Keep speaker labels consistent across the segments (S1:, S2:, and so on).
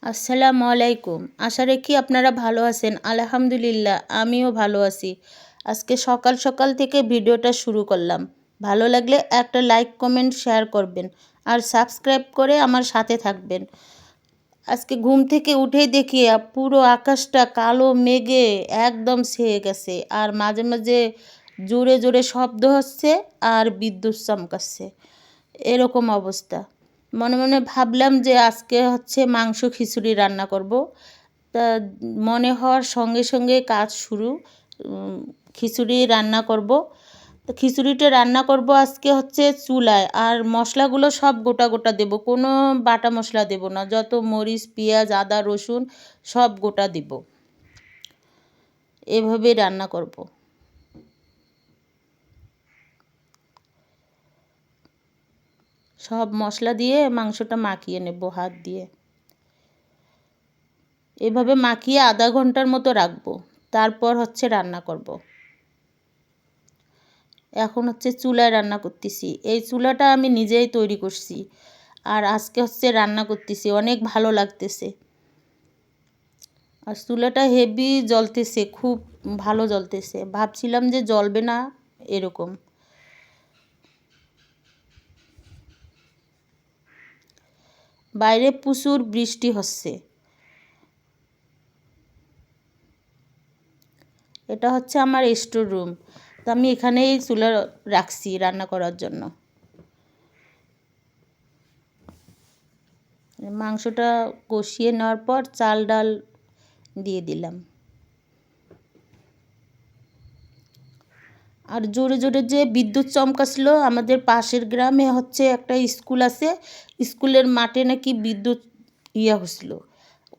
S1: আসসালামু আলাইকুম। আশা রাখি আপনারা ভালো আছেন। আলহামদুলিল্লাহ আমিও ভালো আছি। আজকে সকাল সকাল থেকে ভিডিওটা শুরু করলাম। ভালো লাগলে একটা লাইক কমেন্ট শেয়ার করবেন আর সাবস্ক্রাইব করে আমার সাথে থাকবেন। আজকে ঘুম থেকে উঠেই দেখি পুরো আকাশটা কালো মেঘে একদম ছেয়ে গেছে, আর মাঝে মাঝে জোরে জোরে শব্দ হচ্ছে আর বিদ্যুৎ চমকাচ্ছে, এরকম অবস্থা। মনে মনে ভাবলাম যে আজকে হচ্ছে মাংস খিচুড়ি রান্না করব। তা মনে হওয়ার সঙ্গে সঙ্গে কাজ শুরু। খিচুড়ি রান্না করব। তো খিচুড়িটা রান্না করব আজকে হচ্ছে চুলায়, আর মশলাগুলো সব গোটা গোটা দেব, কোনো বাটা মশলা দেব না। যত মরিচ, পেঁয়াজ, আদা, রসুন সব গোটা দেব। এভাবে রান্না করব। সব মশলা দিয়ে মাংসটা মাখিয়ে নেব হাত দিয়ে। এভাবে মাখিয়ে আধা ঘন্টার মতো রাখবো, তারপর হচ্ছে রান্না করব। এখন হচ্ছে চুলায় রান্না করতেছি। এই চুলাটা আমি নিজেই তৈরি করছি, আর আজকে হচ্ছে রান্না করতেছি, অনেক ভালো লাগতেছে। আর চুলাটা হেভি জ্বলতেছে, খুব ভালো জ্বলতেছে। ভাবছিলাম যে জ্বলবে না এরকম। বাইরে প্রচুর বৃষ্টি হচ্ছে। এটা হচ্ছে আমার স্টোর রুম। তো আমি এখানেই চুলা রাখছি রান্না করার জন্য। মাংসটা কষিয়ে নেওয়ার পর চাল ডাল দিয়ে দিলাম। আর জোরে জোরে যে বিদ্যুৎ চমকাছিল, আমাদের পাশের গ্রামে হচ্ছে একটা স্কুল আছে, স্কুলের মাঠে নাকি বিদ্যুৎ হচ্ছিল।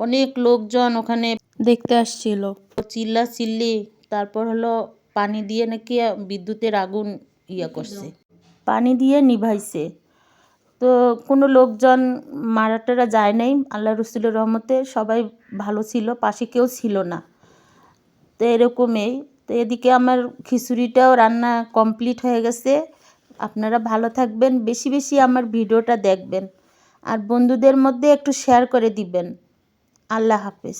S1: অনেক লোকজন ওখানে দেখতে আসছিল, চিল্লা চিল্লি। তারপর হলো পানি দিয়ে নাকি বিদ্যুতের আগুন করছে, পানি দিয়ে নিভাইছে। তো কোনো লোকজন মারাটারা যায় নাই, আল্লাহ রসুলের রহমতে সবাই ভালো ছিল, পাশে কেউ ছিল না। তো এরকমই। তো এদিকে আমার খিচুড়িটাও রান্না কমপ্লিট হয়ে গেছে। আপনারা ভালো থাকবেন, বেশি বেশি আমার ভিডিওটা দেখবেন, আর বন্ধুদের মধ্যে একটু শেয়ার করে দিবেন। আল্লাহ হাফেজ।